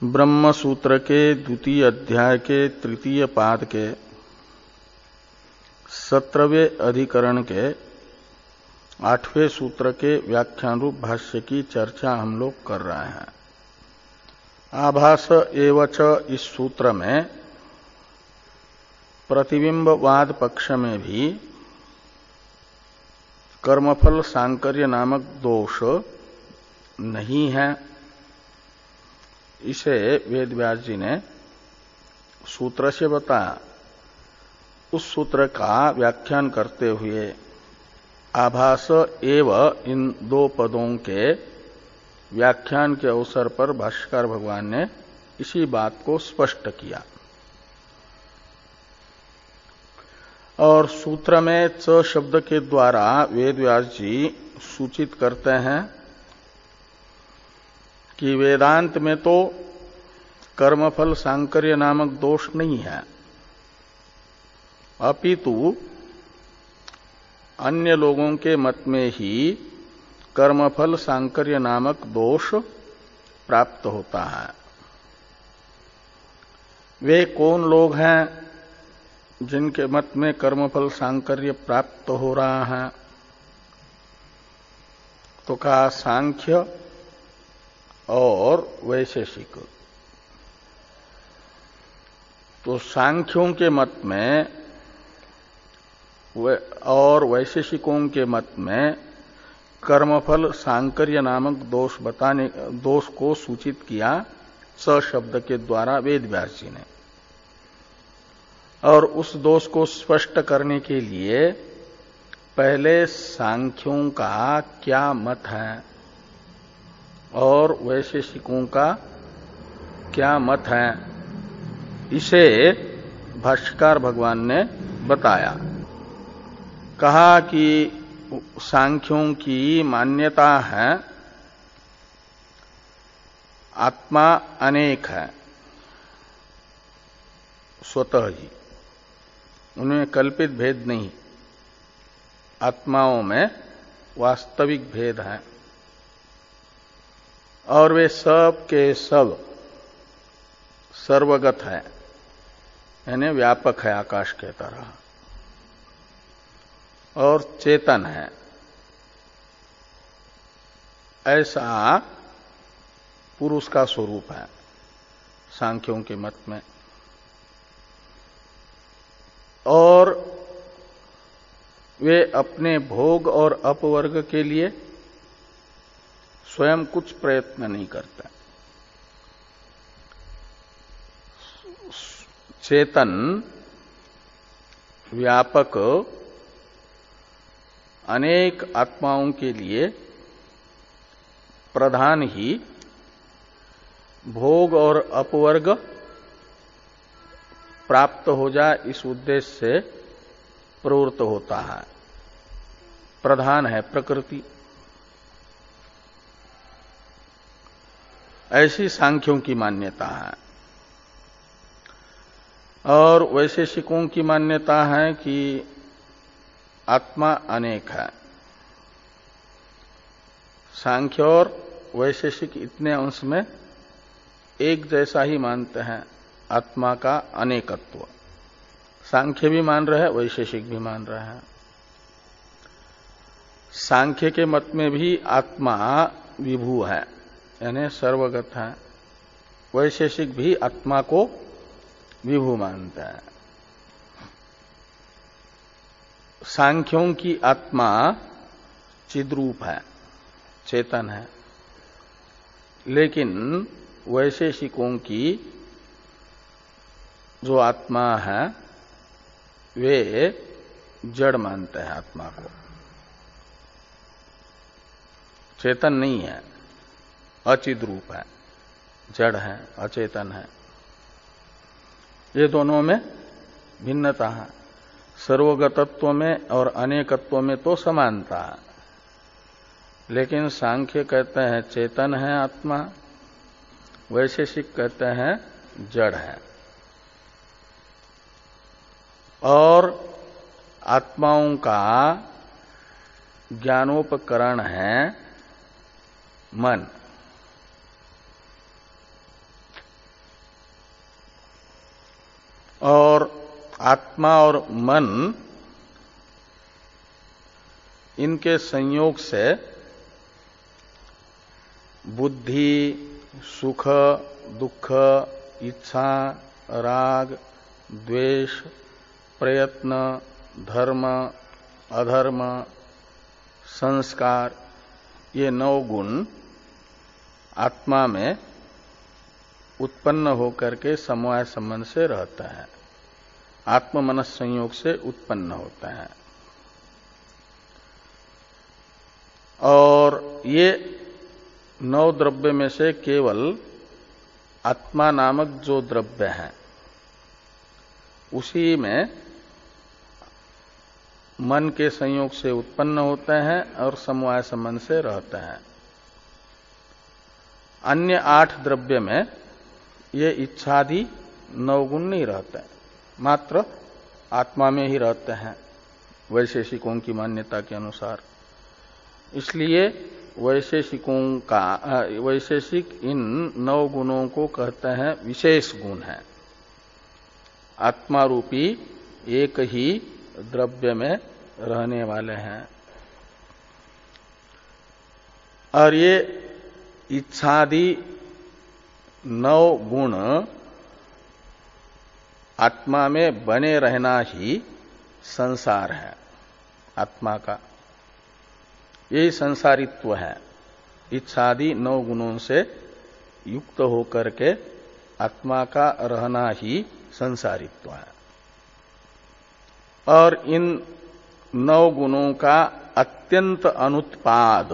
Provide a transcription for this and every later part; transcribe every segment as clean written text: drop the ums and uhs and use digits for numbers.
ब्रह्म सूत्र के द्वितीय अध्याय के तृतीय पाद के 17वें अधिकरण के 8वें सूत्र के व्याख्यान रूप भाष्य की चर्चा हम लोग कर रहे हैं। आभास एवच इस सूत्र में प्रतिबिंबवाद पक्ष में भी कर्मफल सांकर्य नामक दोष नहीं है। इसे वेदव्यास जी ने सूत्र से बताया। उस सूत्र का व्याख्यान करते हुए आभास एव इन दो पदों के व्याख्यान के अवसर पर भाष्यकार भगवान ने इसी बात को स्पष्ट किया। और सूत्र में च शब्द के द्वारा वेदव्यास जी सूचित करते हैं कि वेदांत में तो कर्मफल सांकर्य नामक दोष नहीं है, अपितु अन्य लोगों के मत में ही कर्मफल सांकर्य नामक दोष प्राप्त होता है। वे कौन लोग हैं जिनके मत में कर्मफल सांकर्य प्राप्त हो रहा है? तो कहा सांख्य और वैशेषिक। तो सांख्यों के मत में और वैशेषिकों के मत में कर्मफल सांकर्य नामक दोष को सूचित किया स शब्द के द्वारा वेदव्यास जी ने। और उस दोष को स्पष्ट करने के लिए पहले सांख्यों का क्या मत है और वैशेषिकों का क्या मत है, इसे भाष्यकार भगवान ने बताया। कहा कि सांख्यों की मान्यता है आत्मा अनेक है स्वतः ही, उन्हें कल्पित भेद नहीं, आत्माओं में वास्तविक भेद है और वे सब के सब सर्वगत है, यानी व्यापक है आकाश के तरह, और चेतन है। ऐसा पुरुष का स्वरूप है सांख्यों के मत में। और वे अपने भोग और अपवर्ग के लिए स्वयं कुछ प्रयत्न नहीं करते। चेतन व्यापक अनेक आत्माओं के लिए प्रधान ही भोग और अपवर्ग प्राप्त हो जाए इस उद्देश्य से प्रवृत्त होता है। प्रधान है प्रकृति। ऐसी सांख्यों की मान्यता है। और वैशेषिकों की मान्यता है कि आत्मा अनेक है। सांख्य और वैशेषिक इतने अंश में एक जैसा ही मानते हैं आत्मा का अनेकत्व। सांख्य भी मान रहे हैं, वैशेषिक भी मान रहे हैं। सांख्य के मत में भी आत्मा विभू है, यानी सर्वगत है। वैशेषिक भी आत्मा को विभू मानते हैं। सांख्यों की आत्मा चिद्रूप है, चेतन है, लेकिन वैशेषिकों की जो आत्मा है वे जड़ मानते हैं आत्मा को, चेतन नहीं है, अचिद्रूप है, जड़ है, अचेतन है। ये दोनों में भिन्नता है। सर्वगतत्व में और अनेकत्व में तो समानता है, लेकिन सांख्य कहते हैं चेतन है आत्मा, वैशेषिक कहते हैं जड़ है। और आत्माओं का ज्ञानोपकरण है मन। और आत्मा और मन इनके संयोग से बुद्धि, सुख, दुख, इच्छा, राग, द्वेष, प्रयत्न, धर्म, अधर्म, संस्कार, ये 9 गुण आत्मा में उत्पन्न होकर के समवाय संबंध से रहता है, आत्म मनस संयोग से उत्पन्न होता है। और ये 9 द्रव्य में से केवल आत्मा नामक जो द्रव्य है उसी में मन के संयोग से उत्पन्न होते हैं और समवाय संबंध से रहते हैं। अन्य 8 द्रव्य में ये इच्छादि 9 गुण नहीं रहते, मात्र आत्मा में ही रहते हैं वैशेषिकों की मान्यता के अनुसार। इसलिए वैशेषिक इन 9 गुणों को कहते हैं विशेष गुण है। आत्मा रूपी एक ही द्रव्य में रहने वाले हैं। और ये इच्छादि 9 गुण आत्मा में बने रहना ही संसार है आत्मा का, यही संसारित्व है। इच्छादि 9 गुणों से युक्त होकर के आत्मा का रहना ही संसारित्व है। और इन 9 गुणों का अत्यंत अनुत्पाद,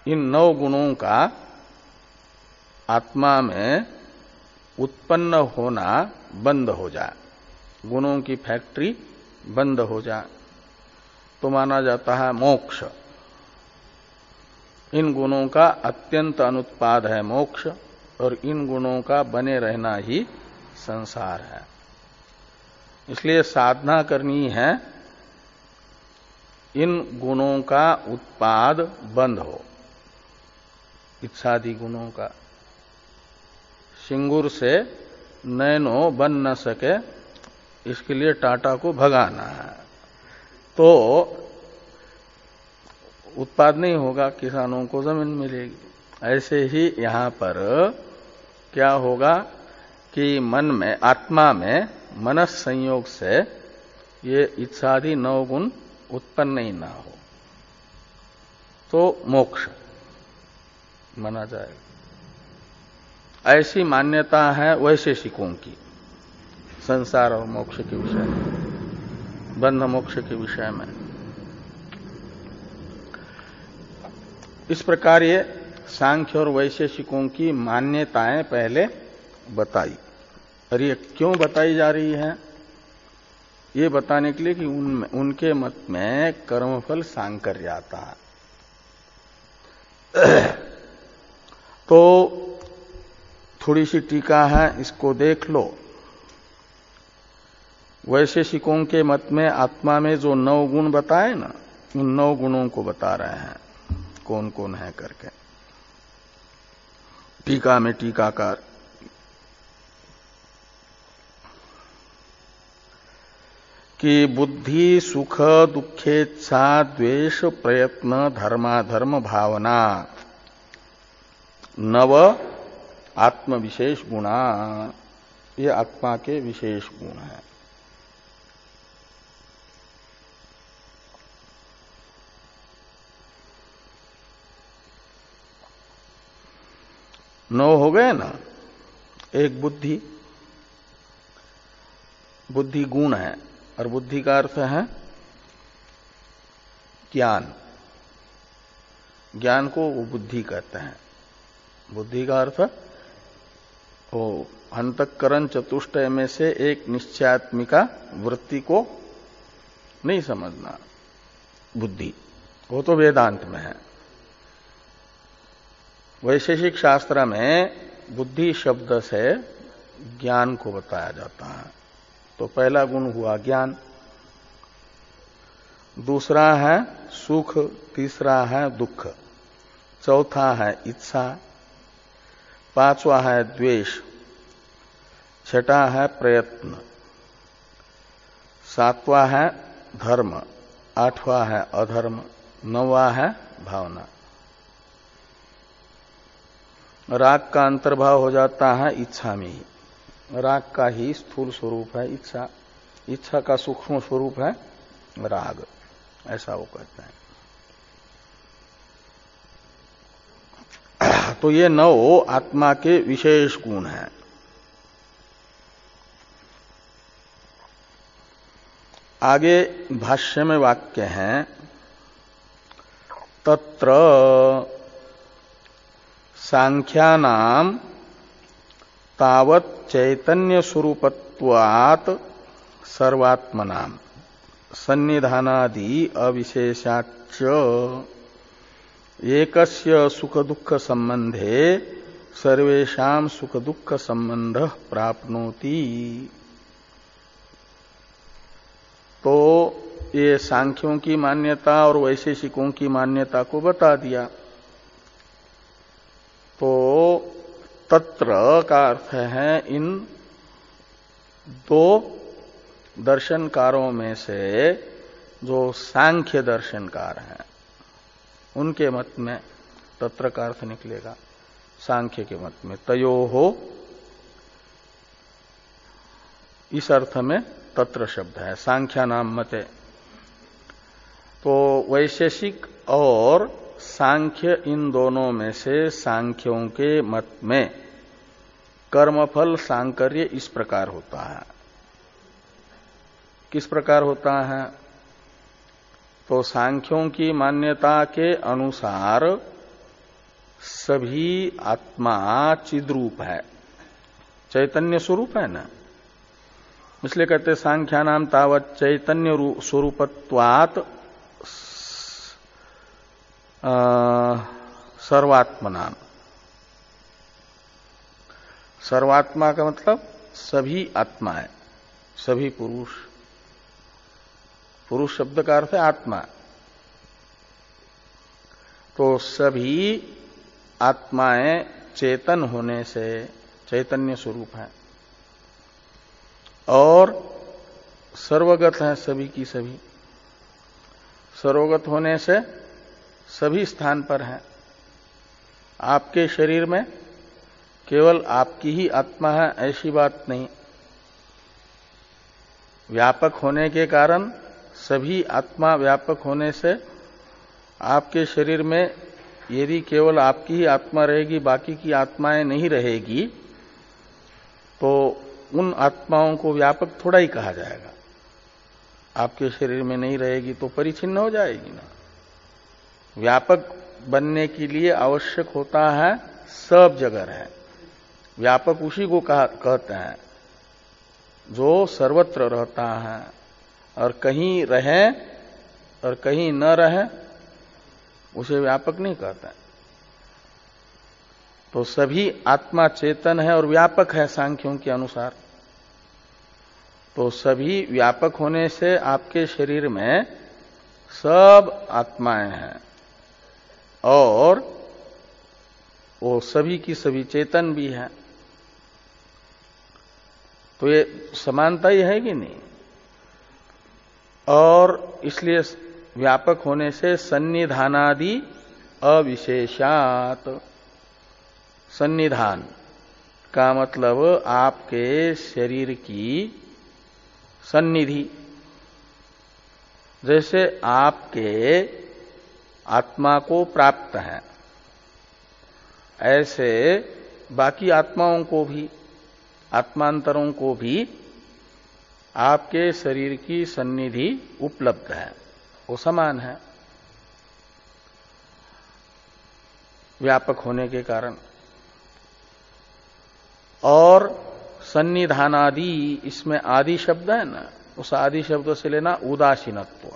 इन 9 गुणों का आत्मा में उत्पन्न होना बंद हो जाए, गुणों की फैक्ट्री बंद हो जाए, तो माना जाता है मोक्ष। इन गुणों का अत्यंत अनुत्पाद है मोक्ष, और इन गुणों का बने रहना ही संसार है। इसलिए साधना करनी है इन गुणों का उत्पाद बंद हो, इच्छादि गुणों का। सिंगूर से नैनो बन न सके, इसके लिए टाटा को भगाना है, तो उत्पाद नहीं होगा, किसानों को जमीन मिलेगी। ऐसे ही यहां पर क्या होगा कि मन में, आत्मा में मनस संयोग से ये इच्छादि 9 गुण उत्पन्न ही ना हो, तो मोक्ष माना जाएगा। ऐसी मान्यता है वैशेषिकों की संसार और मोक्ष के विषय में, बंध मोक्ष के विषय में। इस प्रकार ये सांख्य और वैशेषिकों की मान्यताएं पहले बताई। और ये क्यों बताई जा रही है? ये बताने के लिए कि उनके मत में कर्मफल सांकर्य आता है। तो थोड़ी सी टीका है, इसको देख लो। वैशेषिकों के मत में आत्मा में जो 9 गुण बताए ना, उन 9 गुणों को बता रहे हैं कौन कौन है करके। टीका में टीकाकार कि बुद्धि, सुख, दुखेच्छा, द्वेष, प्रयत्न, धर्माधर्म, भावना 9 आत्म विशेष गुणा, ये आत्मा के विशेष गुण हैं। नौ हो गए ना। एक बुद्धि, बुद्धि गुण है, और बुद्धि का अर्थ है ज्ञान। ज्ञान को वो बुद्धि कहते हैं। बुद्धि का अर्थ वो अंतःकरण चतुष्टय में से एक निश्चयात्मिका वृत्ति को नहीं समझना, बुद्धि वो तो वेदांत में है। वैशेषिक शास्त्र में बुद्धि शब्द से ज्ञान को बताया जाता है। तो पहला गुण हुआ ज्ञान, दूसरा है सुख, तीसरा है दुख, चौथा है इच्छा, पांचवा है द्वेष, छठा है प्रयत्न, सातवां है धर्म, आठवां है अधर्म, नौवां है भावना। राग का अंतर्भाव हो जाता है इच्छा में ही। राग का ही स्थूल स्वरूप है इच्छा, इच्छा का सूक्ष्म स्वरूप है राग, ऐसा वो कहते हैं। तो ये 9 आत्मा के विशेष गुण हैं। आगे भाष्य में वाक्य हैं, तत्र सांख्यानाम तावत् चैतन्य स्वरूपत्वात् सर्वात्मनाम सन्निधानादि अविशेषाच्च एकस्य सुख दुख संबंधे सर्वेषां सुख दुख संबंध प्राप्नोति। तो ये सांख्यों की मान्यता और वैशेषिकों की मान्यता को बता दिया। तो तत्र का अर्थ है इन 2 दर्शनकारों में से जो सांख्य दर्शनकार हैं उनके मत में तत्र का अर्थ निकलेगा, सांख्य के मत में तयोहो, इस अर्थ में तत्र शब्द है, सांख्या नाम मते। तो वैशेषिक और सांख्य इन दोनों में से सांख्यों के मत में कर्मफल सांकर्य इस प्रकार होता है। किस प्रकार होता है? तो सांख्यों की मान्यता के अनुसार सभी आत्मा चिद्रूप है, चैतन्य स्वरूप है ना, इसलिए कहते सांख्या नाम तावत् चैतन्य स्वरूपत्वात् सर्वात्मनाम। सर्वात्मा का मतलब सभी आत्माएं, सभी पुरुष। पुरुष शब्द का अर्थ है आत्मा। तो सभी आत्माएं चेतन होने से चैतन्य स्वरूप है और सर्वगत है, सभी की सभी। सर्वगत होने से सभी स्थान पर है। आपके शरीर में केवल आपकी ही आत्मा है ऐसी बात नहीं। व्यापक होने के कारण सभी आत्मा व्यापक होने से आपके शरीर में यदि केवल आपकी ही आत्मा रहेगी, बाकी की आत्माएं नहीं रहेगी, तो उन आत्माओं को व्यापक थोड़ा ही कहा जाएगा। आपके शरीर में नहीं रहेगी तो परिचिन्न हो जाएगी ना। व्यापक बनने के लिए आवश्यक होता है सब जगह है। व्यापक उसी को कहते हैं जो सर्वत्र रहता है, और कहीं रहे और कहीं न रहे उसे व्यापक नहीं कहते। तो सभी आत्मा चेतन है और व्यापक है सांख्यों के अनुसार। तो सभी व्यापक होने से आपके शरीर में सब आत्माएं हैं और वो सभी की सभी चेतन भी है। तो ये समानता ही है कि नहीं? और इसलिए व्यापक होने से सन्निधानादि अविशेषात। सन्निधान का मतलब आपके शरीर की सन्निधि। जैसे आपके आत्मा को प्राप्त है, ऐसे बाकी आत्माओं को भी, आत्मांतरों को भी आपके शरीर की सन्निधि उपलब्ध है, वो समान है व्यापक होने के कारण। और सन्निधानादि, इसमें आदि शब्द है ना, उस आदि शब्द से लेना उदासीनत्व।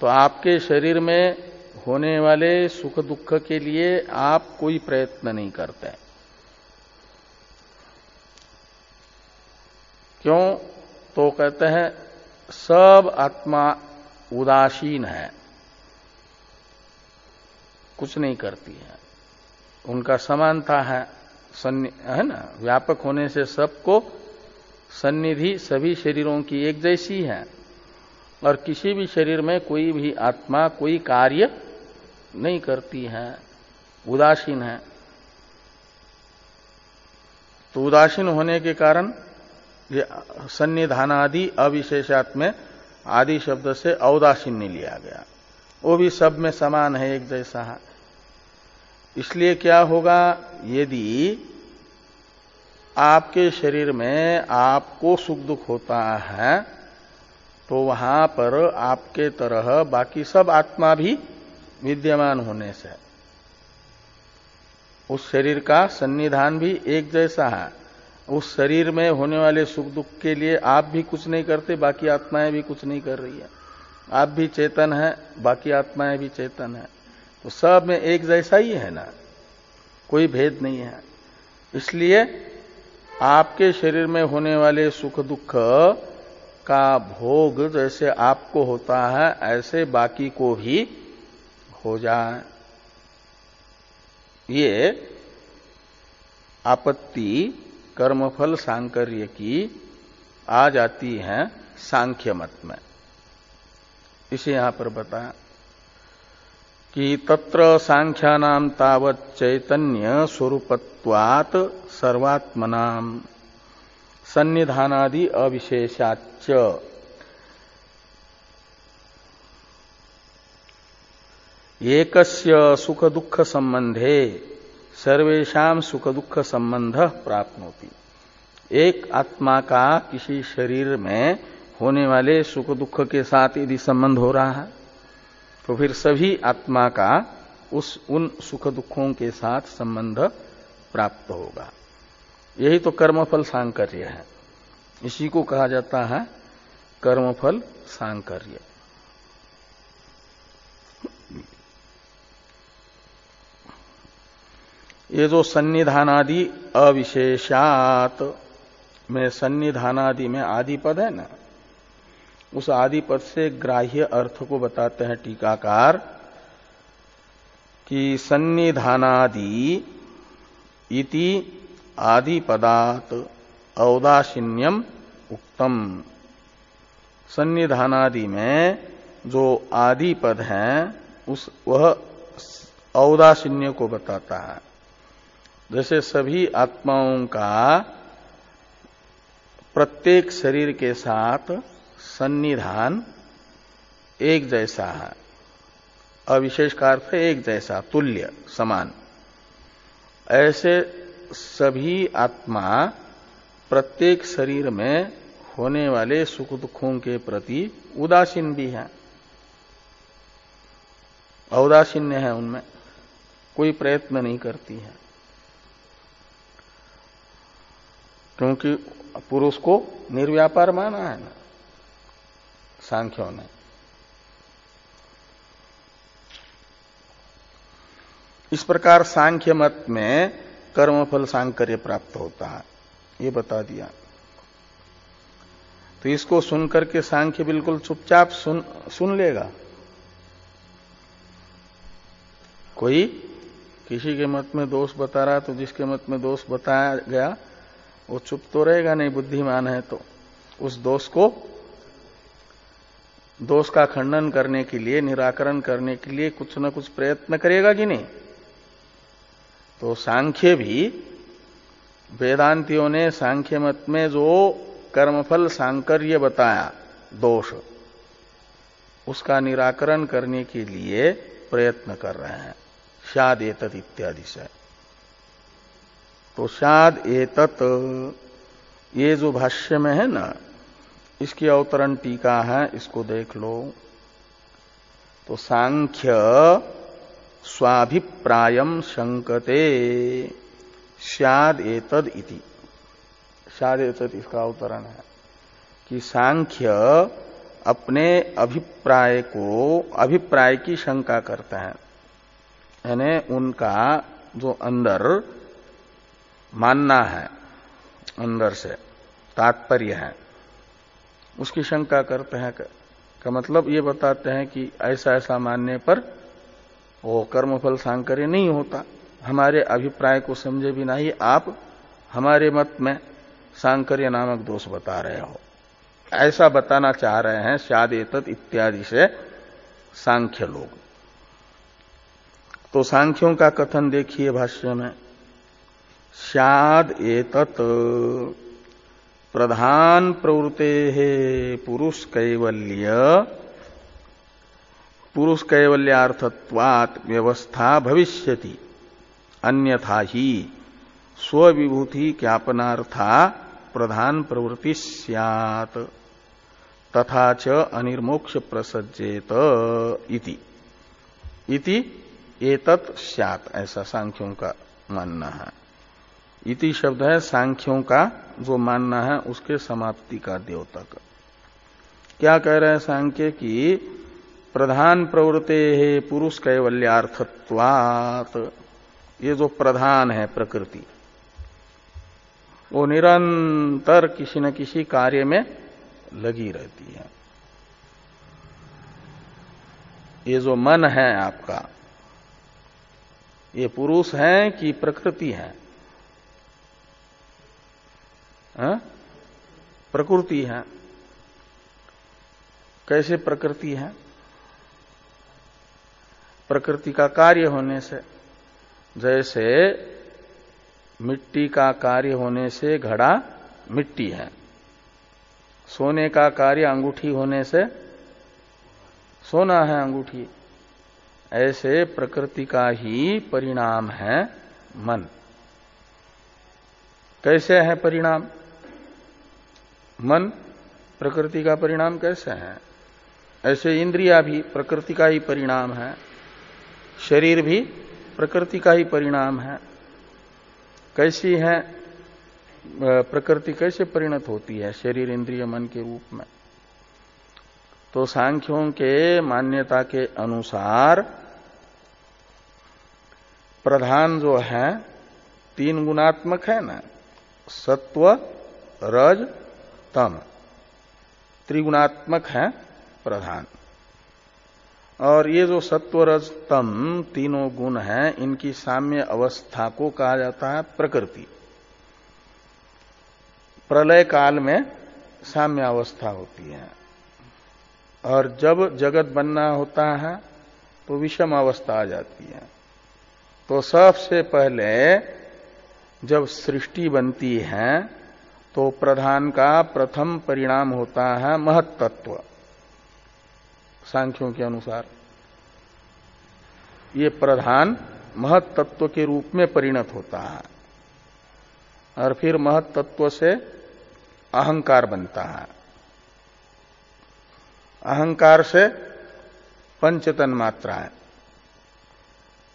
तो आपके शरीर में होने वाले सुख दुख के लिए आप कोई प्रयत्न नहीं करते। क्यों? तो कहते हैं सब आत्मा उदासीन है, कुछ नहीं करती है, उनका समानता है है ना, व्यापक होने से सबको सन्निधि सभी शरीरों की एक जैसी है और किसी भी शरीर में कोई भी आत्मा कोई कार्य नहीं करती है, उदासीन है। तो उदासीन होने के कारण ये सन्निधानादि अविशेषात् में आदि शब्द से औदासीन्य लिया गया, वो भी सब में समान है, एक जैसा है। इसलिए क्या होगा, यदि आपके शरीर में आपको सुख दुख होता है तो वहां पर आपके तरह बाकी सब आत्मा भी विद्यमान होने से उस शरीर का सन्निधान भी एक जैसा है। उस शरीर में होने वाले सुख दुख के लिए आप भी कुछ नहीं करते, बाकी आत्माएं भी कुछ नहीं कर रही है। आप भी चेतन है, बाकी आत्माएं भी चेतन है, तो सब में एक जैसा ही है ना, कोई भेद नहीं है। इसलिए आपके शरीर में होने वाले सुख दुख का भोग जैसे आपको होता है ऐसे बाकी को भी हो जाए। ये आपत्ति कर्मफल सांकर्य की आ जाती है सांख्य मत में। इसे यहां पर बताया कि तत्र सांख्यानाम तावत् चैतन्य स्वरूपत्वात् सर्वात्मनाम सन्निधानादि अविशेषाच्च एकस्य सुख दुख संबंधे सर्वेषां सुख दुख संबंध प्राप्नोति। एक आत्मा का किसी शरीर में होने वाले सुख दुख के साथ यदि संबंध हो रहा है तो फिर सभी आत्मा का उन सुख दुखों के साथ संबंध प्राप्त होगा। यही तो कर्मफल सांकर्य है, इसी को कहा जाता है कर्मफल सांकर्य। ये जो सन्निधानादि अविशेषात में, सन्निधानादि में आदि पद है ना, उस आदि पद से ग्राह्य अर्थ को बताते हैं टीकाकार कि सन्निधानादि इति आदि पदात औदासीन्यम उक्तम। सन्निधानादि में जो आदि पद है वह औदासीन्य को बताता है। जैसे सभी आत्माओं का प्रत्येक शरीर के साथ सन्निधान एक जैसा है, अविशेष का अर्थ है एक जैसा, तुल्य, समान। ऐसे सभी आत्मा प्रत्येक शरीर में होने वाले सुख दुखों के प्रति उदासीन भी है, औदासीन्य है, उनमें कोई प्रयत्न नहीं करती है, क्योंकि पुरुष को निर्व्यापार माना है ना सांख्यों ने। इस प्रकार सांख्य मत में कर्मफल सांकर्य प्राप्त होता है, ये बता दिया। तो इसको सुनकर के सांख्य बिल्कुल चुपचाप सुन लेगा। कोई किसी के मत में दोष बता रहा तो जिसके मत में दोष बताया गया वो चुप तो रहेगा नहीं, बुद्धिमान है तो उस दोष का खंडन करने के लिए, निराकरण करने के लिए कुछ न कुछ प्रयत्न करेगा कि नहीं। तो सांख्य भी, वेदांतियों ने सांख्य मत में जो कर्मफल सांकर्य बताया दोष, उसका निराकरण करने के लिए प्रयत्न कर रहे हैं शाद एतत् इत्यादि से। तो शाद एतत् ये जो भाष्य में है ना, इसकी अवतरण टीका है, इसको देख लो। तो सांख्य स्वाभिप्रायम शंकते स्याद एतद इति। स्याद एतद इसका अवतरण है कि सांख्य अपने अभिप्राय की शंका करते हैं, यानी उनका जो अंदर मानना है, अंदर से तात्पर्य है, उसकी शंका करते हैं। का मतलब ये बताते हैं कि ऐसा ऐसा मानने पर वो कर्मफल सांकर्य नहीं होता, हमारे अभिप्राय को समझे बिना ही आप हमारे मत में सांकर्य नामक दोष बता रहे हो, ऐसा बताना चाह रहे हैं स्याद एतत् इत्यादि से सांख्य लोग। तो सांख्यों का कथन देखिए भाष्य में, स्याद एतत् प्रधान प्रवृत्ते पुरुष कैवल्यार्थत्वात् व्यवस्था भविष्यति, अन्यथा ही स्वविभूति ज्ञापनार्था प्रधान प्रवृत्ति स्यात् तथा च अनिर्मोक्ष प्रसज्जेत इति एतत् स्यात्, ऐसा सांख्यों का मानना है। इति शब्द है सांख्यों का जो मानना है उसके समाप्ति का द्योतक। क्या कह रहे हैं सांख्य की प्रधान प्रवृत्ते है पुरुष कैवल्यार्थत्वात्, ये जो प्रधान है प्रकृति वो निरंतर किसी न किसी कार्य में लगी रहती है। ये जो मन है आपका, ये पुरुष है कि प्रकृति है? प्रकृति है। कैसे प्रकृति है? प्रकृति का कार्य होने से, जैसे मिट्टी का कार्य होने से घड़ा मिट्टी है, सोने का कार्य अंगूठी होने से सोना है अंगूठी, ऐसे प्रकृति का ही परिणाम है मन। कैसे है परिणाम? मन प्रकृति का परिणाम कैसे है? ऐसे इंद्रिया भी प्रकृति का ही परिणाम है, शरीर भी प्रकृति का ही परिणाम है। कैसी है प्रकृति, कैसे परिणत होती है शरीर इंद्रिय मन के रूप में? तो सांख्यों के मान्यता के अनुसार प्रधान जो है तीन गुणात्मक है ना, सत्व रज तम, त्रिगुणात्मक है प्रधान। और ये जो सत्व रज तम तीनों गुण हैं, इनकी साम्य अवस्था को कहा जाता है प्रकृति। प्रलय काल में साम्य अवस्था होती है, और जब जगत बनना होता है तो विषम अवस्था आ जाती है। तो सबसे पहले जब सृष्टि बनती है तो प्रधान का प्रथम परिणाम होता है महत्तत्व। सांख्यों के अनुसार ये प्रधान महत्तत्व के रूप में परिणत होता है, और फिर महत्तत्व से अहंकार बनता है। अहंकार से पंचतन मात्राएं,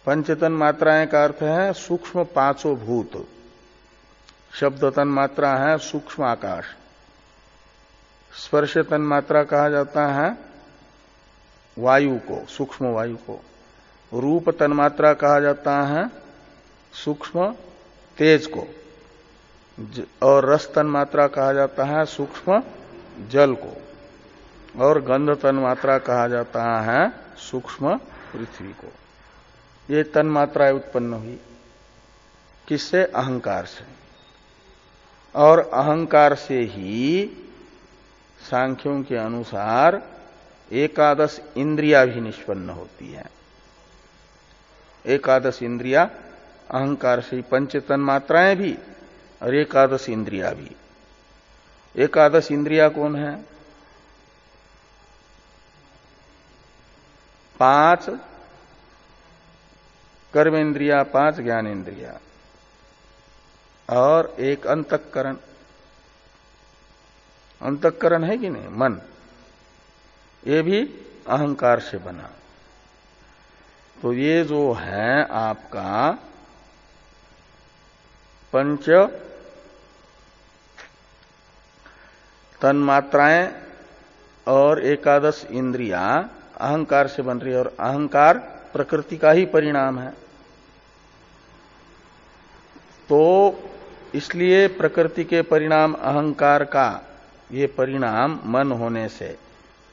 पंचतन मात्राएं का अर्थ है सूक्ष्म पांचों भूत। शब्द तन मात्रा है सूक्ष्म आकाश, स्पर्श तन मात्रा कहा जाता है वायु को, सूक्ष्म वायु को। रूप तन मात्रा कहा जाता है सूक्ष्म तेज को, और रस तन मात्रा कहा जाता है सूक्ष्म जल को, और गंध तन मात्रा कहा जाता है सूक्ष्म पृथ्वी को। ये तन मात्राएं उत्पन्न हुई किससे? अहंकार से। और अहंकार से ही सांख्यों के अनुसार एकादश इंद्रिया भी निष्पन्न होती है। एकादश इंद्रिया अहंकार से ही, पंच तन मात्राएं भी और एकादश इंद्रिया भी। एकादश इंद्रिया कौन है? 5 कर्मेंद्रिया, 5 ज्ञानेन्द्रिया और 1 अंतःकरण। अंतःकरण है कि नहीं? मन। ये भी अहंकार से बना। तो ये जो है आपका पंच तन्मात्राएं और एकादश इंद्रिया अहंकार से बन रही है, और अहंकार प्रकृति का ही परिणाम है। तो इसलिए प्रकृति के परिणाम अहंकार का ये परिणाम मन होने से,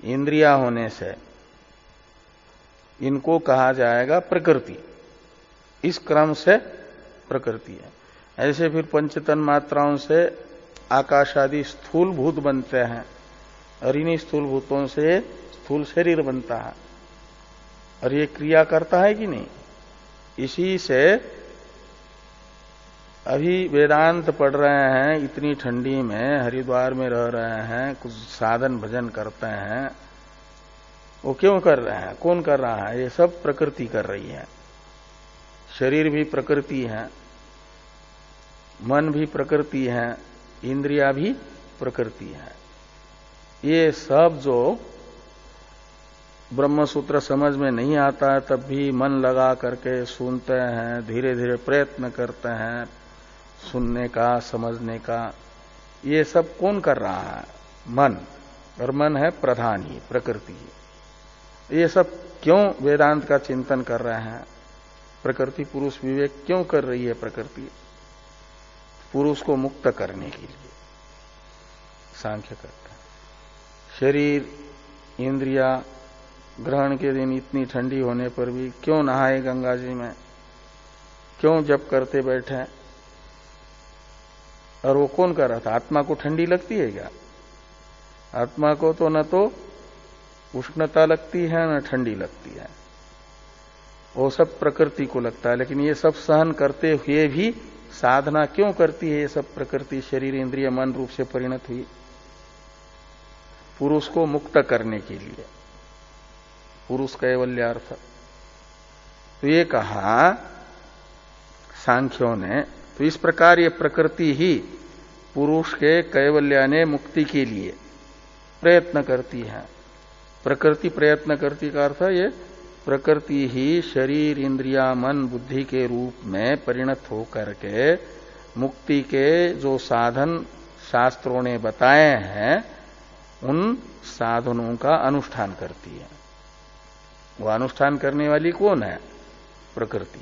इंद्रिया होने से, इनको कहा जाएगा प्रकृति। इस क्रम से प्रकृति है। ऐसे फिर पंचतन मात्राओं से आकाश आदि स्थूल भूत बनते हैं और इन्हीं स्थूल भूतों से स्थूल शरीर बनता है और ये क्रिया करता है कि नहीं। इसी से अभी वेदांत पढ़ रहे हैं, इतनी ठंडी में हरिद्वार में रह रहे हैं, कुछ साधन भजन करते हैं, वो क्यों कर रहे हैं, कौन कर रहा है? ये सब प्रकृति कर रही है। शरीर भी प्रकृति है, मन भी प्रकृति है, इंद्रिया भी प्रकृति है। ये सब जो ब्रह्मसूत्र समझ में नहीं आता है तब भी मन लगा करके सुनते हैं, धीरे धीरे प्रयत्न करते हैं सुनने का, समझने का, ये सब कौन कर रहा है? मन। और मन है प्रधान ही, प्रकृति ही। ये सब क्यों वेदांत का चिंतन कर रहे हैं? प्रकृति पुरुष विवेक क्यों कर रही है? प्रकृति पुरुष को मुक्त करने के लिए सांख्य करते हैं। शरीर इंद्रिया ग्रहण के दिन इतनी ठंडी होने पर भी क्यों नहाए गंगा जी में, क्यों जप करते बैठे? और वो कौन कर रहा था? आत्मा को ठंडी लगती है क्या? आत्मा को तो न तो उष्णता लगती है न ठंडी लगती है, वो सब प्रकृति को लगता है। लेकिन ये सब सहन करते हुए भी साधना क्यों करती है? ये सब प्रकृति शरीर इंद्रिय मन रूप से परिणत हुई पुरुष को मुक्त करने के लिए, पुरुष कैवल्यार्थ। तो ये कहा सांख्यों ने, तो इस प्रकार ये प्रकृति ही पुरुष के कैवल्याने मुक्ति के लिए प्रयत्न करती है। प्रकृति प्रयत्न करती का अर्थ ये प्रकृति ही शरीर इंद्रिया मन बुद्धि के रूप में परिणत होकर के मुक्ति के जो साधन शास्त्रों ने बताए हैं उन साधनों का अनुष्ठान करती है। वो अनुष्ठान करने वाली कौन है? प्रकृति।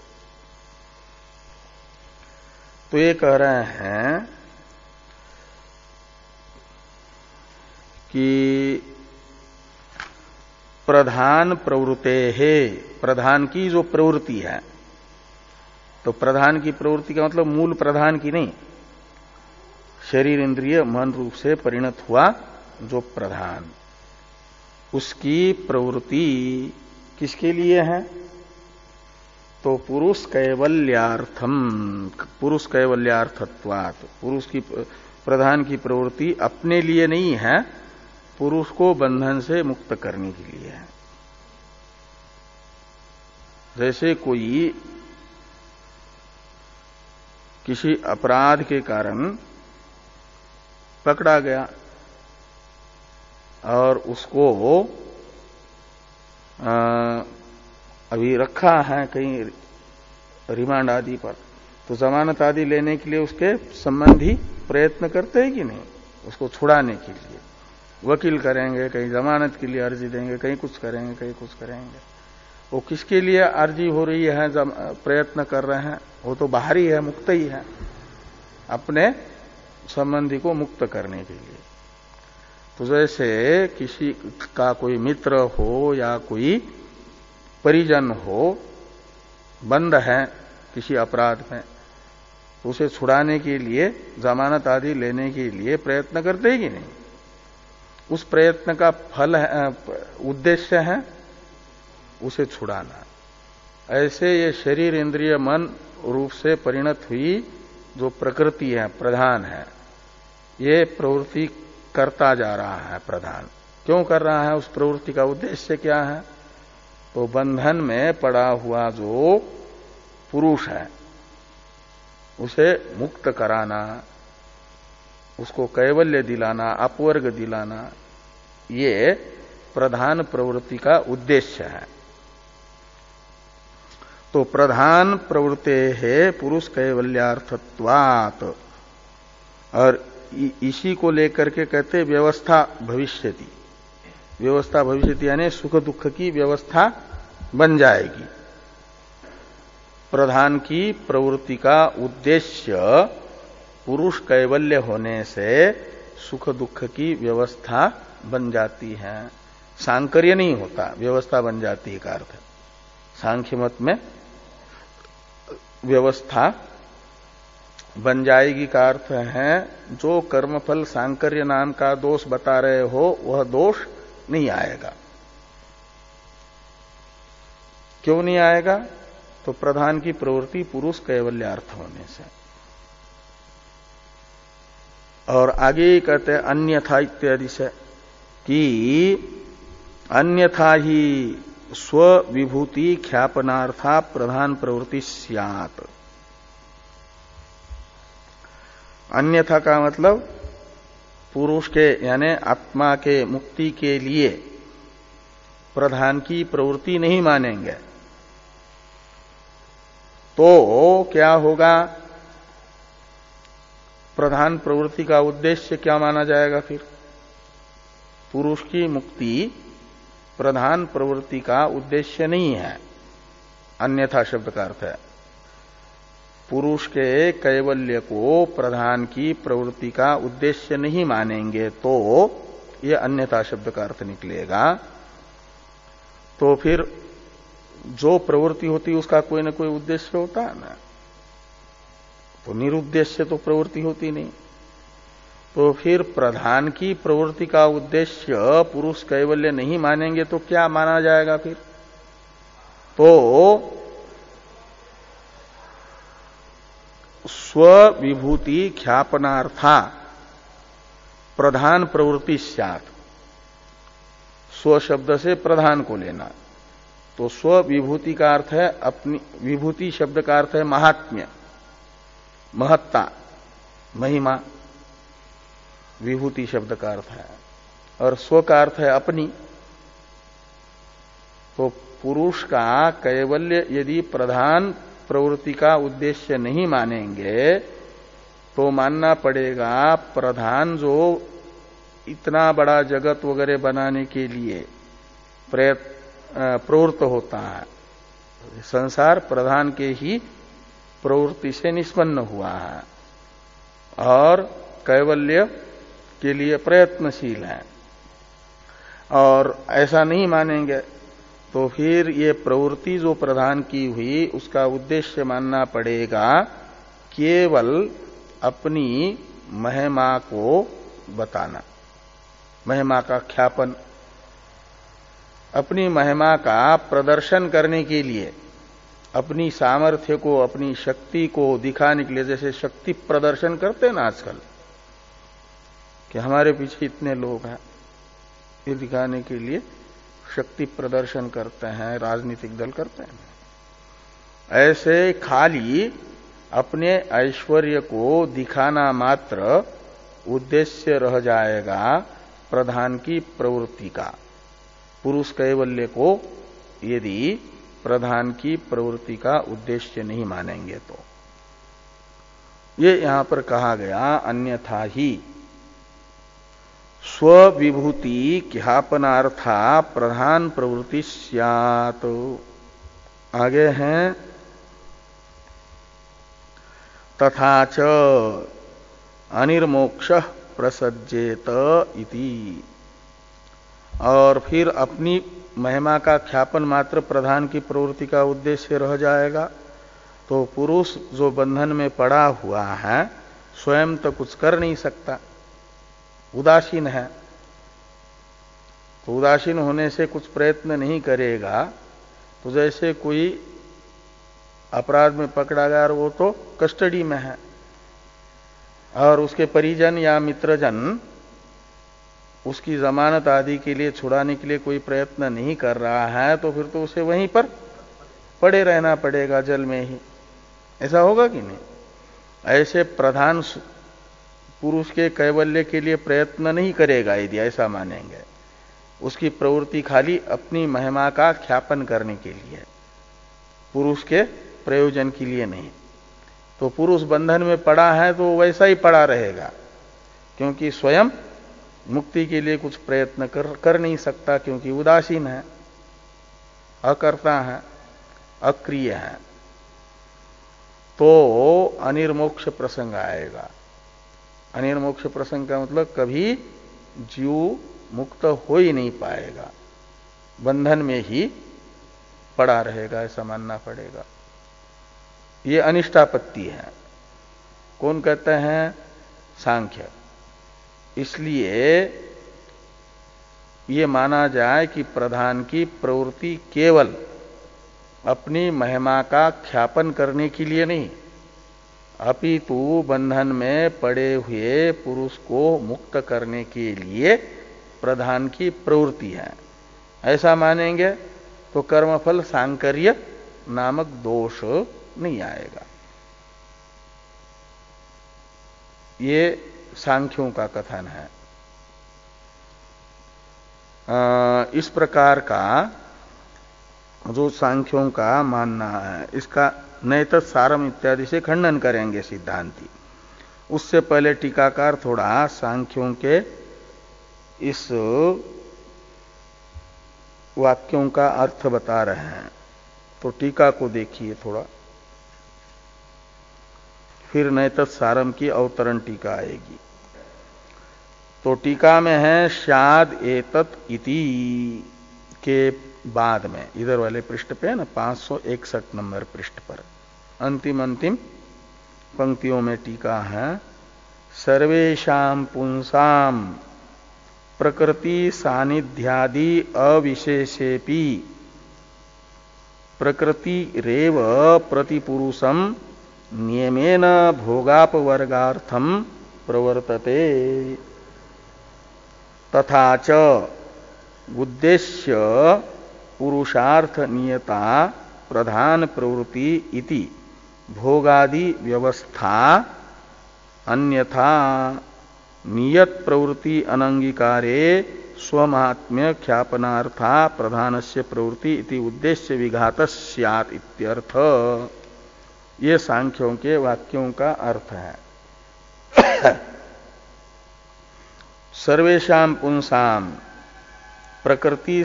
तो ये कह रहे हैं कि प्रधान प्रवृत्ते है, प्रधान की जो प्रवृत्ति है, तो प्रधान की प्रवृत्ति का मतलब मूल प्रधान की नहीं, शरीर इंद्रिय मन रूप से परिणत हुआ जो प्रधान, उसकी प्रवृत्ति किसके लिए है? तो पुरुष कैवल्यार्थम, पुरुष कैवल्यार्थत्वात्, पुरुष की प्रधान की प्रवृत्ति अपने लिए नहीं है, पुरुष को बंधन से मुक्त करने के लिए है। जैसे कोई किसी अपराध के कारण पकड़ा गया और उसको अभी रखा है कहीं रिमांड आदि पर, तो जमानत आदि लेने के लिए उसके संबंधी प्रयत्न करते हैं कि नहीं? उसको छुड़ाने के लिए वकील करेंगे, कहीं जमानत के लिए अर्जी देंगे, कहीं कुछ करेंगे, कहीं कुछ करेंगे। वो किसके लिए अर्जी हो रही है, प्रयत्न कर रहे हैं? वो तो बाहरी है, मुक्त ही है, अपने संबंधी को मुक्त करने के लिए। तो जैसे किसी का कोई मित्र हो या कोई परिजन हो, बंद है किसी अपराध में, तो उसे छुड़ाने के लिए जमानत आदि लेने के लिए प्रयत्न करते हैं कि नहीं? उस प्रयत्न का फल है, उद्देश्य है उसे छुड़ाना। ऐसे ये शरीर इंद्रिय मन रूप से परिणत हुई जो प्रकृति है, प्रधान है, ये प्रवृत्ति करता जा रहा है। प्रधान क्यों कर रहा है? उस प्रवृत्ति का उद्देश्य क्या है? तो बंधन में पड़ा हुआ जो पुरुष है उसे मुक्त कराना, उसको कैवल्य दिलाना, अपवर्ग दिलाना, ये प्रधान प्रवृत्ति का उद्देश्य है। तो प्रधान प्रवृत्ति है पुरुष कैवल्यार्थत्वात्, और इसी को लेकर के कहते व्यवस्था भविष्यति। व्यवस्था भविष्यति यानी सुख दुख की व्यवस्था बन जाएगी। प्रधान की प्रवृत्ति का उद्देश्य पुरुष कैवल्य होने से सुख दुख की व्यवस्था बन जाती है। सांकर्य नहीं होता, व्यवस्था बन जाती है का अर्थ। सांख्य मत में व्यवस्था बन जाएगी का अर्थ है जो कर्मफल सांकर्य नाम का दोष बता रहे हो वह दोष नहीं आएगा। क्यों नहीं आएगा? तो प्रधान की प्रवृत्ति पुरुष कैवल्यार्थ होने से। और आगे कहते हैं अन्यथा इत्यादि से कि अन्यथा ही स्व विभूति ख्यापनार्था प्रधान प्रवृत्ति स्यात्। अन्यथा का मतलब पुरुष के यानी आत्मा के मुक्ति के लिए प्रधान की प्रवृत्ति नहीं मानेंगे तो क्या होगा? प्रधान प्रवृत्ति का उद्देश्य क्या माना जाएगा? फिर पुरुष की मुक्ति प्रधान प्रवृत्ति का उद्देश्य नहीं है। अन्यथा शब्द का अर्थ है पुरुष के कैवल्य को प्रधान की प्रवृत्ति का उद्देश्य नहीं मानेंगे तो यह अन्यथा शब्द का अर्थ निकलेगा। तो फिर जो प्रवृत्ति होती है उसका कोई ना कोई उद्देश्य होता है ना, तो निरुद्देश्य तो प्रवृत्ति होती नहीं। तो फिर प्रधान की प्रवृत्ति का उद्देश्य पुरुष कैवल्य नहीं मानेंगे तो क्या माना जाएगा फिर? तो स्व विभूति ख्यापनार्था प्रधान प्रवृत्ति स्यात्। स्व शब्द से प्रधान को लेना, तो स्व विभूति का अर्थ है अपनी, विभूति शब्द का अर्थ है महात्म्य, महत्ता, महिमा, विभूति शब्द का अर्थ है। और स्व का अर्थ है अपनी। तो पुरुष का कैवल्य यदि प्रधान प्रवृत्ति का उद्देश्य नहीं मानेंगे तो मानना पड़ेगा प्रधान जो इतना बड़ा जगत वगैरह बनाने के लिए प्रवृत्त होता है, संसार प्रधान के ही प्रवृत्ति से निष्पन्न हुआ है और कैवल्य के लिए प्रयत्नशील है। और ऐसा नहीं मानेंगे तो फिर ये प्रवृत्ति जो प्रधान की हुई उसका उद्देश्य मानना पड़ेगा केवल अपनी महिमा को बताना, महिमा का ख्यापन, अपनी महिमा का प्रदर्शन करने के लिए, अपनी सामर्थ्य को, अपनी शक्ति को दिखाने के लिए। जैसे शक्ति प्रदर्शन करते हैं ना आजकल कि हमारे पीछे इतने लोग हैं, ये दिखाने के लिए शक्ति प्रदर्शन करते हैं, राजनीतिक दल करते हैं। ऐसे खाली अपने ऐश्वर्य को दिखाना मात्र उद्देश्य रह जाएगा प्रधान की प्रवृत्ति का। पुरुष कैवल्य को यदि प्रधान की प्रवृत्ति का उद्देश्य नहीं मानेंगे तो ये यहां पर कहा गया अन्यथा ही स्वविभूति ख्यापनार्था प्रधान प्रवृत्ति स्यात्। आगे हैं तथा च अनिर्मोक्षः प्रसज्जेत इति। और फिर अपनी महिमा का ख्यापन मात्र प्रधान की प्रवृत्ति का उद्देश्य रह जाएगा तो पुरुष जो बंधन में पड़ा हुआ है स्वयं तो कुछ कर नहीं सकता, उदासीन है। तो उदासीन होने से कुछ प्रयत्न नहीं करेगा तो जैसे कोई अपराध में पकड़ा गया और वो तो कस्टडी में है और उसके परिजन या मित्रजन उसकी जमानत आदि के लिए छुड़ाने के लिए कोई प्रयत्न नहीं कर रहा है तो फिर तो उसे वहीं पर पड़े रहना पड़ेगा, जेल में ही। ऐसा होगा कि नहीं? ऐसे प्रधान पुरुष के कैवल्य के लिए प्रयत्न नहीं करेगा यदि ऐसा मानेंगे। उसकी प्रवृत्ति खाली अपनी महिमा का ख्यापन करने के लिए, पुरुष के प्रयोजन के लिए नहीं। तो पुरुष बंधन में पड़ा है तो वैसा ही पड़ा रहेगा क्योंकि स्वयं मुक्ति के लिए कुछ प्रयत्न कर नहीं सकता क्योंकि उदासीन है, अकर्ता है, अक्रिय है। तो अनिर्मोक्ष प्रसंग आएगा। अनिर्मोक्ष प्रसंग का मतलब कभी जीव मुक्त हो ही नहीं पाएगा, बंधन में ही पड़ा रहेगा, ऐसा मानना पड़ेगा। ये अनिष्टापत्ति है। कौन कहते हैं? सांख्य। इसलिए ये माना जाए कि प्रधान की प्रवृत्ति केवल अपनी महिमा का ख्यापन करने के लिए नहीं, अपितु बंधन में पड़े हुए पुरुष को मुक्त करने के लिए प्रधान की प्रवृत्ति है। ऐसा मानेंगे तो कर्मफल सांकर्य नामक दोष नहीं आएगा। ये सांख्यों का कथन है। इस प्रकार का जो सांख्यों का मानना है, इसका नैतत् सारम इत्यादि से खंडन करेंगे सिद्धांती। उससे पहले टीकाकार थोड़ा सांख्यों के इस वाक्यों का अर्थ बता रहे हैं, तो टीका को देखिए थोड़ा, फिर नैतत् सारम की अवतरण टीका आएगी। तो टीका में है शाद एतत् इति के बाद में, इधर वाले पृष्ठ पे है ना, 561 नंबर पृष्ठ पर अंतिम पंक्तियों में टीका है, सर्वेषां पुंसाम प्रकृति सानिध्यादि अविशेषेपि प्रकृति रेव प्रतिपुरुषम नियमेन भोगापवर्गार्थम प्रवर्तते तथा च उद्देश्य पुरुषार्थ नियता प्रधान प्रवृत्ति इति भोगादि व्यवस्था अन्यथा नियत प्रवृत्ति अनंगीकारे स्वमात्म्य ख्यापनार्था प्रधानस्य प्रवृत्ति इति उद्देश्य विघात स्यात् इत्यर्थ। ये सांख्यों के वाक्यों का अर्थ है। सर्वेषां पुंसाम प्रकृति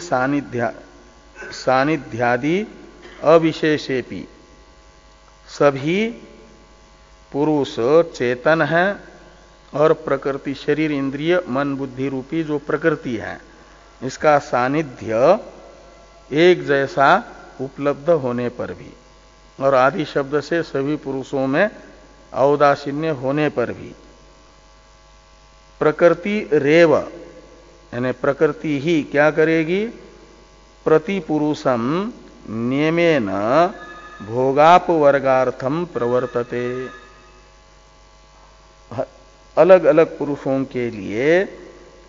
सानिध्यादि अविशेषेपि, सभी पुरुष चेतन है और प्रकृति शरीर इंद्रिय मन बुद्धि रूपी जो प्रकृति है, इसका सानिध्य एक जैसा उपलब्ध होने पर भी, और आदि शब्द से सभी पुरुषों में औदासीन्य होने पर भी, प्रकृति रेव यानी प्रकृति ही क्या करेगी? प्रतिपुरुषम नियमेन भोगापवर्गार्थम प्रवर्तते। अलग अलग पुरुषों के लिए,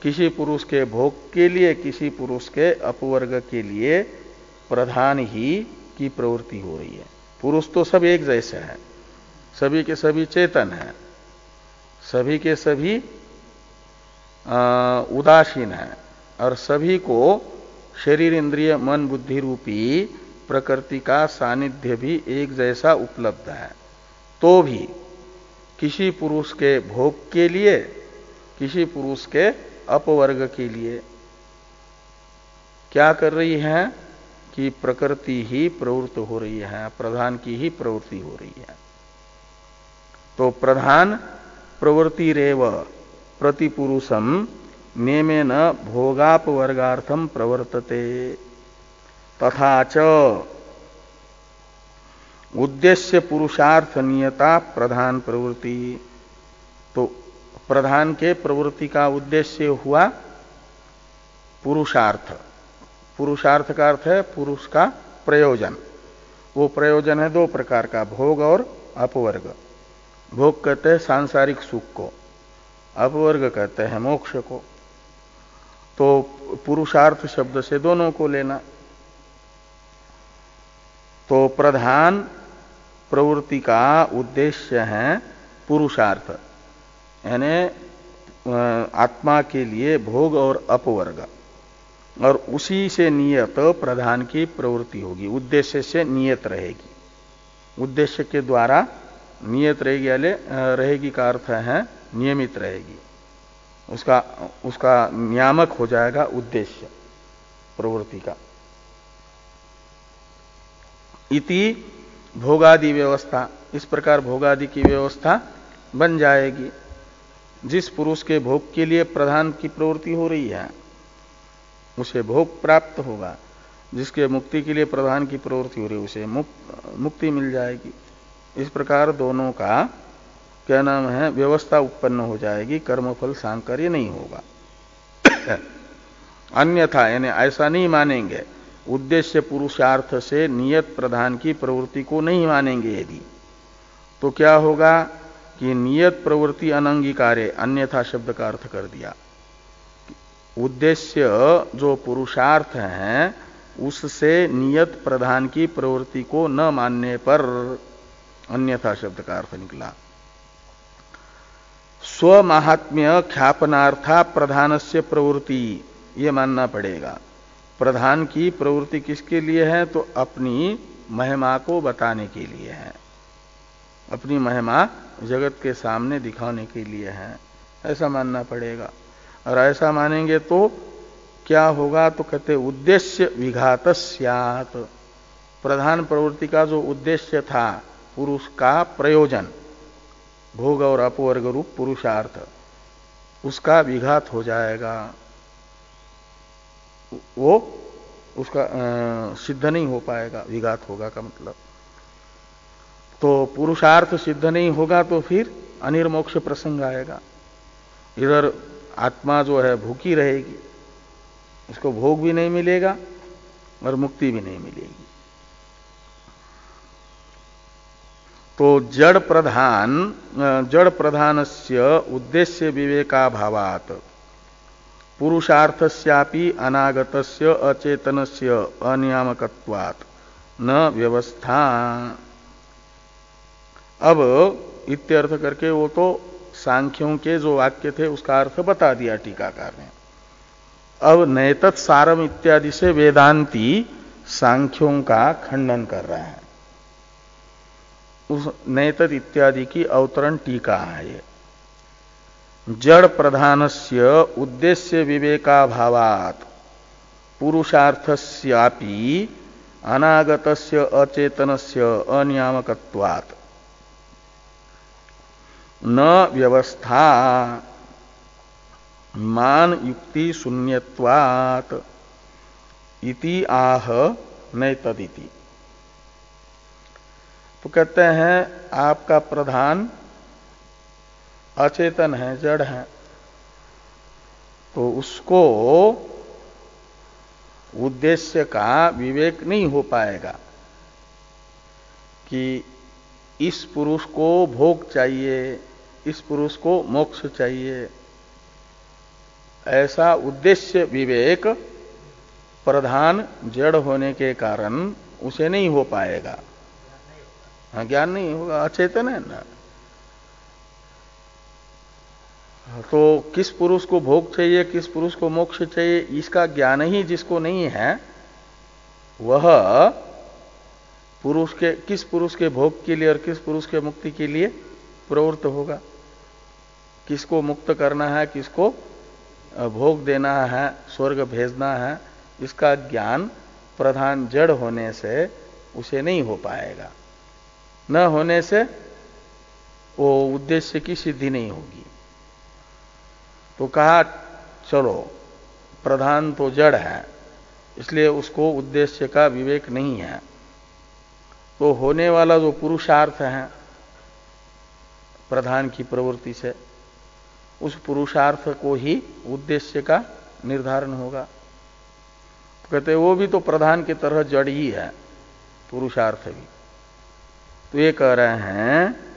किसी पुरुष के भोग के लिए, किसी पुरुष के अपवर्ग के लिए प्रधान ही की प्रवृत्ति हो रही है। पुरुष तो सब एक जैसे हैं, सभी के सभी चेतन हैं, सभी के सभी उदासीन है, और सभी को शरीर इंद्रिय मन बुद्धि रूपी प्रकृति का सानिध्य भी एक जैसा उपलब्ध है। तो भी किसी पुरुष के भोग के लिए, किसी पुरुष के अपवर्ग के लिए क्या कर रही है कि प्रकृति ही प्रवृत्त हो रही है, प्रधान की ही प्रवृत्ति हो रही है। तो प्रधान प्रवृत्ति रेव प्रतिपुरुषम नियमेन भोगापवर्गार्थम प्रवर्तते तथा च उद्देश्य पुरुषार्थ नियता प्रधान प्रवृत्ति। तो प्रधान के प्रवृत्ति का उद्देश्य हुआ पुरुषार्थ। पुरुषार्थ का अर्थ है पुरुष का प्रयोजन। वो प्रयोजन है दो प्रकार का, भोग और अपवर्ग। भोग कहते हैं सांसारिक सुख को, अपवर्ग कहते हैं मोक्ष को। तो पुरुषार्थ शब्द से दोनों को लेना। तो प्रधान प्रवृत्ति का उद्देश्य है पुरुषार्थ, यानी आत्मा के लिए भोग और अपवर्ग, और उसी से नियत प्रधान की प्रवृत्ति होगी, उद्देश्य से नियत रहेगी। उद्देश्य के द्वारा नियत रहेगी का अर्थ है नियमित रहेगी, उसका नियामक हो जाएगा उद्देश्य प्रवृत्ति का। इति भोगादि व्यवस्था, इस प्रकार भोगादि की व्यवस्था बन जाएगी। जिस पुरुष के भोग के लिए प्रधान की प्रवृत्ति हो रही है उसे भोग प्राप्त होगा, जिसके मुक्ति के लिए प्रधान की प्रवृत्ति हो रही है उसे मुक्ति मिल जाएगी। इस प्रकार दोनों का क्या नाम है व्यवस्था उत्पन्न हो जाएगी, कर्मफल सांकर्य नहीं होगा। अन्यथा यानी ऐसा नहीं मानेंगे, उद्देश्य पुरुषार्थ से नियत प्रधान की प्रवृत्ति को नहीं मानेंगे यदि, तो क्या होगा कि नियत प्रवृत्ति अनंगीकारे, अन्यथा शब्द का अर्थ कर दिया। उद्देश्य जो पुरुषार्थ है उससे नियत प्रधान की प्रवृत्ति को न मानने पर अन्यथा शब्द का अर्थ निकला। स्वमाहात्म्य ख्यापनार्था प्रधानस्य प्रवृत्ति, ये मानना पड़ेगा। प्रधान की प्रवृत्ति किसके लिए है? तो अपनी महिमा को बताने के लिए है, अपनी महिमा जगत के सामने दिखाने के लिए है, ऐसा मानना पड़ेगा। और ऐसा मानेंगे तो क्या होगा? तो कहते उद्देश्य विघात स्यात्, प्रधान प्रवृत्ति का जो उद्देश्य था पुरुष का प्रयोजन, भोग और अपवर्ग रूप पुरुषार्थ, उसका विघात हो जाएगा, वो उसका सिद्ध नहीं हो पाएगा। विघात होगा का मतलब, तो पुरुषार्थ सिद्ध नहीं होगा तो फिर अनिर्मोक्ष प्रसंग आएगा। इधर आत्मा जो है भूखी रहेगी, उसको भोग भी नहीं मिलेगा और मुक्ति भी नहीं मिलेगी। तो जड़ प्रधानस्य उद्देश्य विवेकाभावात् पुरुषार्थस्यापि अनागतस्य अचेतनस्य अनियामकत्वात् न व्यवस्था। अब इत्यर्थ करके वो तो सांख्यों के जो वाक्य थे उसका अर्थ बता दिया टीकाकार ने। अब नैतत् सारम इत्यादि से वेदांती सांख्यों का खंडन कर रहे हैं। उस नैतत् इत्यादि की अवतरण टीका है ये। जड़ प्रधानस्य उद्देश्य विवेकाभावात् पुरुषार्थस्यापि अनागतस्य अचेतनस्य अनियामकत्वात् न व्यवस्था मान युक्ति शून्यत्वात् इति आह नैतदिति। तो कहते हैं आपका प्रधान अचेतन है, जड़ है, तो उसको उद्देश्य का विवेक नहीं हो पाएगा कि इस पुरुष को भोग चाहिए, इस पुरुष को मोक्ष चाहिए, ऐसा उद्देश्य विवेक प्रधान जड़ होने के कारण उसे नहीं हो पाएगा। हाँ, ज्ञान नहीं होगा, अचेतन है ना। तो किस पुरुष को भोग चाहिए, किस पुरुष को मोक्ष चाहिए, इसका ज्ञान ही जिसको नहीं है वह पुरुष के किस पुरुष के भोग के लिए और किस पुरुष के मुक्ति के लिए प्रवृत्त होगा। किसको मुक्त करना है, किसको भोग देना है, स्वर्ग भेजना है, इसका ज्ञान प्रधान जड़ होने से उसे नहीं हो पाएगा। न होने से वो उद्देश्य की सिद्धि नहीं होगी। तो कहा चलो प्रधान तो जड़ है, इसलिए उसको उद्देश्य का विवेक नहीं है, तो होने वाला जो पुरुषार्थ है प्रधान की प्रवृत्ति से, उस पुरुषार्थ को ही उद्देश्य का निर्धारण होगा। तो कहते वो भी तो प्रधान की तरह जड़ ही है, पुरुषार्थ भी। तो ये कह रहे हैं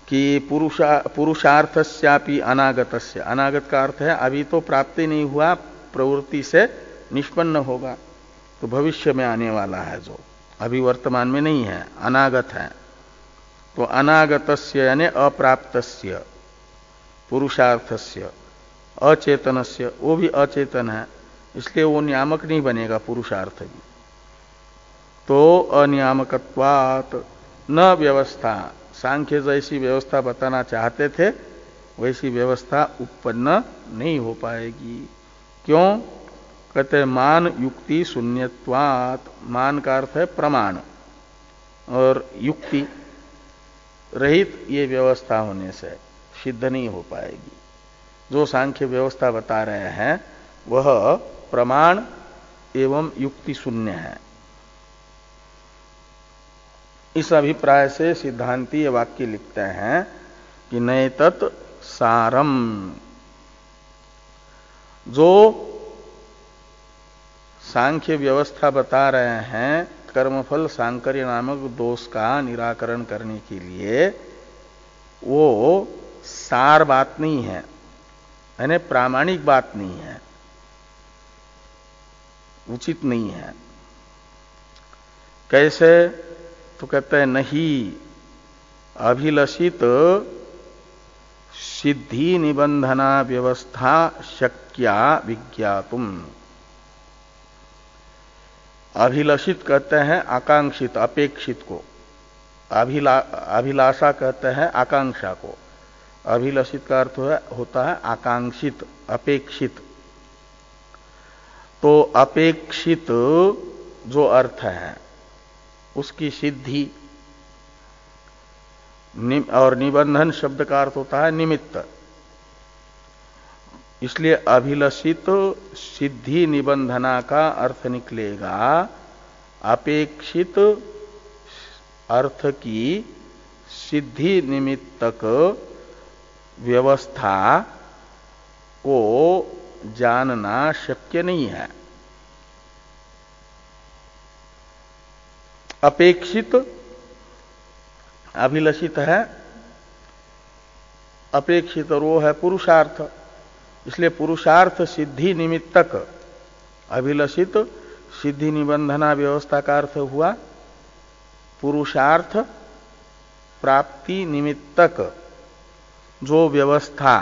कि पुरुषार्थस्यापि अनागतस्य, अनागत का अर्थ है अभी तो प्राप्ति नहीं हुआ, प्रवृत्ति से निष्पन्न होगा, तो भविष्य में आने वाला है, जो अभी वर्तमान में नहीं है, अनागत है। तो अनागतस्य यानी अप्राप्तस्य पुरुषार्थस्य अचेतनस्य, वो भी अचेतन है, इसलिए वो नियामक नहीं बनेगा पुरुषार्थ भी। तो अनियामकत्वात् न व्यवस्था, सांख्य जैसी व्यवस्था बताना चाहते थे वैसी व्यवस्था उत्पन्न नहीं हो पाएगी। क्यों? कहते मान युक्ति शून्यत्वात्, मान का अर्थ है प्रमाण, और युक्ति रहित ये व्यवस्था होने से सिद्ध नहीं हो पाएगी। जो सांख्य व्यवस्था बता रहे हैं वह प्रमाण एवं युक्ति शून्य है। इस अभिप्राय से सिद्धांती ये वाक्य लिखते हैं कि नैतत् सारम, जो सांख्य व्यवस्था बता रहे हैं कर्मफल सांकर्य नामक दोष का निराकरण करने के लिए, वो सार बात नहीं है, यानी प्रामाणिक बात नहीं है, उचित नहीं है। कैसे? तो कहते हैं नहीं अभिलषित सिद्धि निबंधना व्यवस्था शक्या विज्ञातुम। अभिलषित कहते हैं आकांक्षित, अपेक्षित को। अभिलाषा कहते हैं आकांक्षा को। अभिलषित का अर्थ होता है आकांक्षित, अपेक्षित। तो अपेक्षित जो अर्थ है उसकी सिद्धि, और निबंधन शब्द का अर्थ होता है निमित्त। इसलिए अभिलषित सिद्धि निबंधना का अर्थ निकलेगा अपेक्षित अर्थ की सिद्धि निमित्तक व्यवस्था को जानना शक्य नहीं है। अपेक्षित अभिलषित है, अपेक्षित और वो है पुरुषार्थ। इसलिए पुरुषार्थ सिद्धि निमित्तक, अभिलषित सिद्धि निबंधना व्यवस्था का अर्थ हुआ पुरुषार्थ प्राप्ति निमित्तक जो व्यवस्था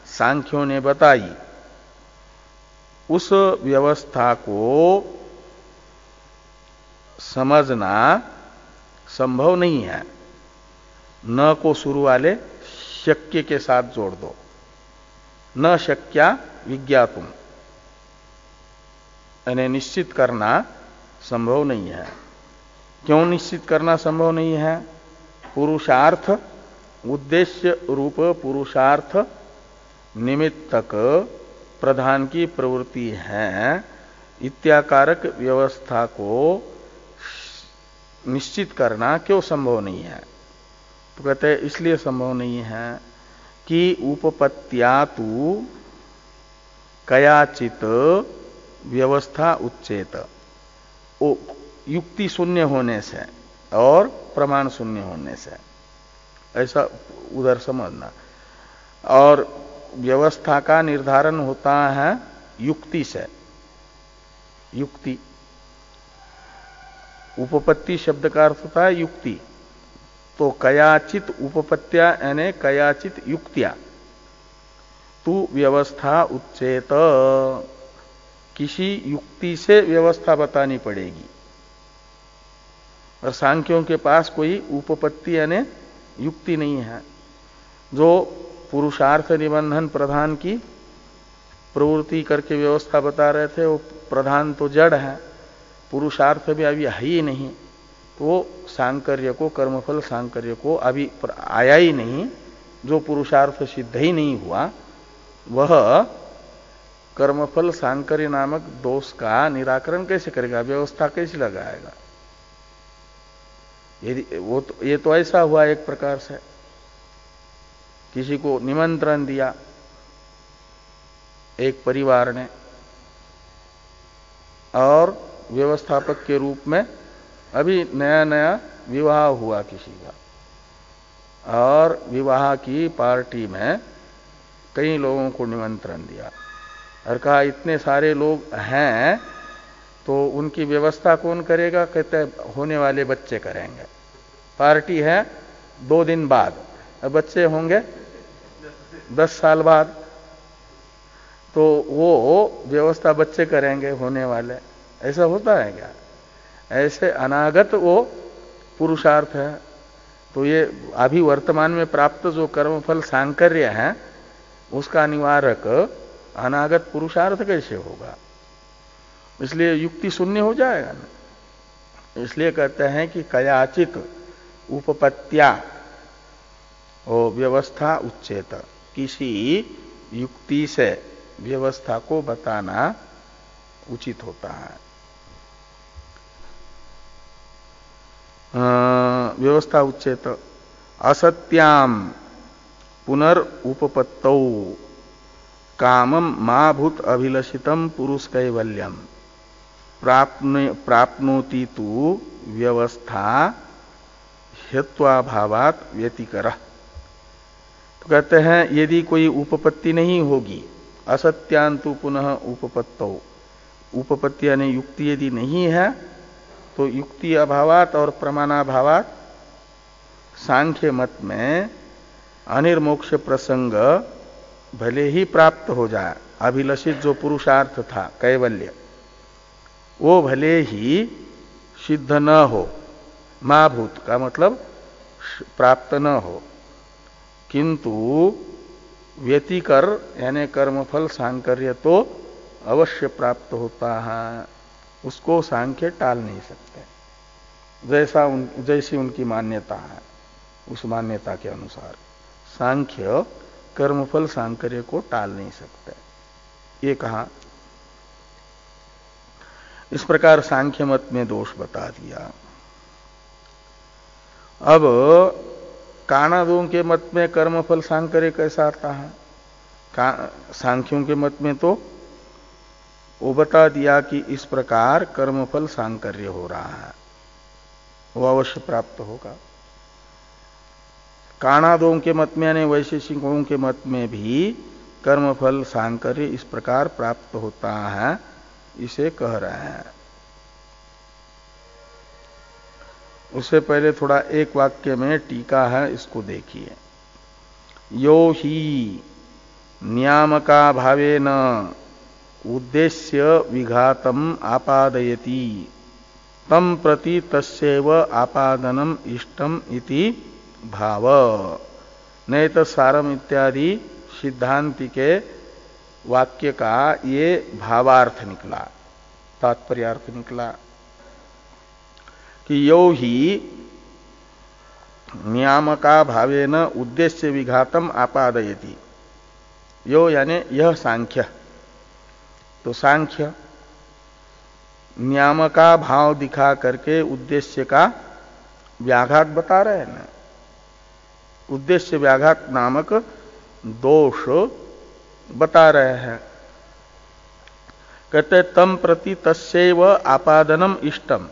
सांख्यों ने बताई, उस व्यवस्था को समझना संभव नहीं है। न को शुरू वाले शक्य के साथ जोड़ दो, न शक्या विज्ञातुम, यानी निश्चित करना संभव नहीं है। क्यों निश्चित करना संभव नहीं है? पुरुषार्थ, उद्देश्य रूप पुरुषार्थ निमित्तक प्रधान की प्रवृत्ति है, इत्याकारक व्यवस्था को निश्चित करना क्यों संभव नहीं है? तो कहते हैं इसलिए संभव नहीं है कि उपपत्त्या तु कयाचित व्यवस्था उच्चेत, युक्ति शून्य होने से और प्रमाण शून्य होने से, ऐसा उधर समझना। और व्यवस्था का निर्धारण होता है युक्ति से। युक्ति, उपपत्ति शब्द का अर्थ होता है युक्ति। तो कयाचित उपपत्त्या यानी कयाचित युक्त्या तु व्यवस्था उच्चेत, किसी युक्ति से व्यवस्था बतानी पड़ेगी। और सांख्यों के पास कोई उपपत्ति यानी युक्ति नहीं है। जो पुरुषार्थ निबंधन प्रधान की प्रवृत्ति करके व्यवस्था बता रहे थे, वो प्रधान तो जड़ है, पुरुषार्थ भी अभी है ही नहीं। तो वो सांकर्य को, कर्मफल सांकर्य को अभी आया ही नहीं। जो पुरुषार्थ सिद्ध ही नहीं हुआ, वह कर्मफल सांकर्य नामक दोष का निराकरण कैसे करेगा, व्यवस्था कैसे लगाएगा? यदि वो तो, ये तो ऐसा हुआ एक प्रकार से, किसी को निमंत्रण दिया एक परिवार ने, और व्यवस्थापक के रूप में अभी नया नया विवाह हुआ किसी का, और विवाह की पार्टी में कई लोगों को निमंत्रण दिया और कहा इतने सारे लोग हैं तो उनकी व्यवस्था कौन करेगा? कहते होने वाले बच्चे करेंगे। पार्टी है 2 दिन बाद, बच्चे होंगे 10 साल बाद, तो वो व्यवस्था बच्चे करेंगे होने वाले। ऐसा होता है क्या? ऐसे अनागत वो पुरुषार्थ है। तो ये अभी वर्तमान में प्राप्त जो कर्मफल सांकर्य है, उसका निवारक अनागत पुरुषार्थ कैसे होगा? इसलिए युक्ति शून्य हो जाएगा ना। इसलिए कहते हैं कि कयाचित उपपत्त्या वो व्यवस्था उच्चेत, किसी युक्ति से व्यवस्था को बताना उचित होता है। व्यवस्था उच्चेत असत्याम पुनरुपपत्तौ कामम मा भूत अभिलषितम पुरुष कैवल्यम प्राप्नोति तु व्यवस्था हेत्वाभावात व्यतिकर। तो कहते हैं यदि कोई उपपत्ति नहीं होगी, असत्यांतु पुनः उपपत्तौ, उपपत्ति यानी युक्ति यदि नहीं है तो युक्ति अभावात और प्रमाणाभावात सांख्य मत में अनिर्मोक्ष प्रसंग भले ही प्राप्त हो जाए, अभिलषित जो पुरुषार्थ था कैवल्य वो भले ही सिद्ध न हो, महाभूत का मतलब प्राप्त न हो, किंतु व्यतिकर यानी कर्मफल सांकर्य तो अवश्य प्राप्त होता है, उसको सांख्य टाल नहीं सकते। जैसी उनकी मान्यता है उस मान्यता के अनुसार सांख्य कर्मफल सांकर्य को टाल नहीं सकते, ये कहा। इस प्रकार सांख्य मत में दोष बता दिया। अब काणादों के मत में कर्मफल सांकर्य कैसा आता है? सांख्यों के मत में तो वो बता दिया कि इस प्रकार कर्मफल सांकर्य हो रहा है, वो अवश्य प्राप्त होगा। काणादों के मत में यानी वैशेषिकों के मत में भी कर्मफल सांकर्य इस प्रकार प्राप्त होता है, इसे कह रहे हैं। उससे पहले थोड़ा एक वाक्य में टीका है, इसको देखिए। यो ही नियामका भावेन उद्देश्य विघातम आपादयति तम प्रति तस्यैव आपादनम इष्टम इति भाव। नहीं तो सारम इत्यादि सिद्धांति के वाक्य का ये भावार्थ निकला, तात्पर्यार्थ निकला कि यो ही नियामका भावेन उद्देश्य विघातम आपादयति। यो यानी यह सांख्य, तो सांख्य नियामका भाव दिखा करके उद्देश्य का व्याघात बता रहे हैं ना। उद्देश्य व्याघात नामक दोष बता रहे हैं। कहते तम प्रति तस्यैव आपादनम इष्टम,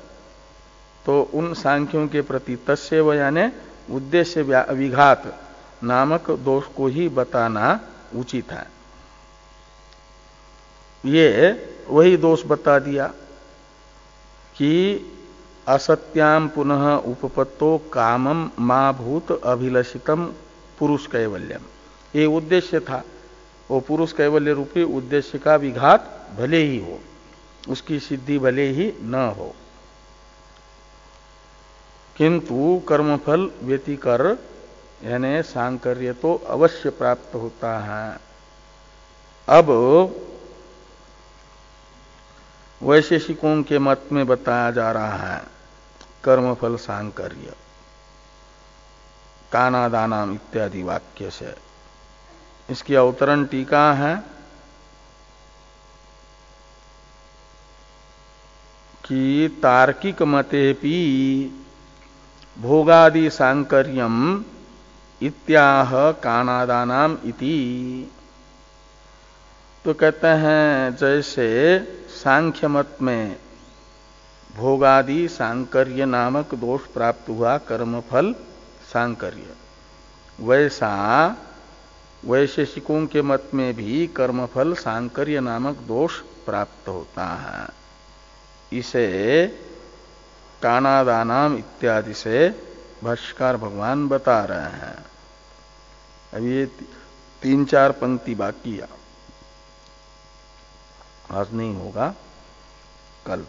तो उन सांख्यों के प्रति तस्यैव यानी उद्देश्य विघात नामक दोष को ही बताना उचित है। ये वही दोष बता दिया कि असत्याम पुनः उपपत्तो कामम मा भूत अभिलषितम पुरुष कैवल्यम, ये उद्देश्य था। वो पुरुष कैवल्य रूपी उद्देश्य का विघात भले ही हो, उसकी सिद्धि भले ही न हो, किंतु कर्मफल व्यतिकर यानी सांकर्य तो अवश्य प्राप्त होता है। अब वैशेषिकों के मत में बताया जा रहा है कर्मफल सांकर्य कानादानाम इत्यादि वाक्य से। इसकी अवतरण टीका है कि तार्किक मतेपि भोगादि सांकर्यम इत्याह कानादानाम इति। तो कहते हैं जैसे सांख्य मत में भोगादि सांकर्य नामक दोष प्राप्त हुआ कर्मफल सांकर्य, वैसा वैशेषिकों के मत में भी कर्मफल सांकर्य नामक दोष प्राप्त होता है। इसे कानादानाम इत्यादि से भाष्यकार भगवान बता रहे हैं। अब ये 3-4 पंक्ति बाकी है, आज नहीं होगा, कल।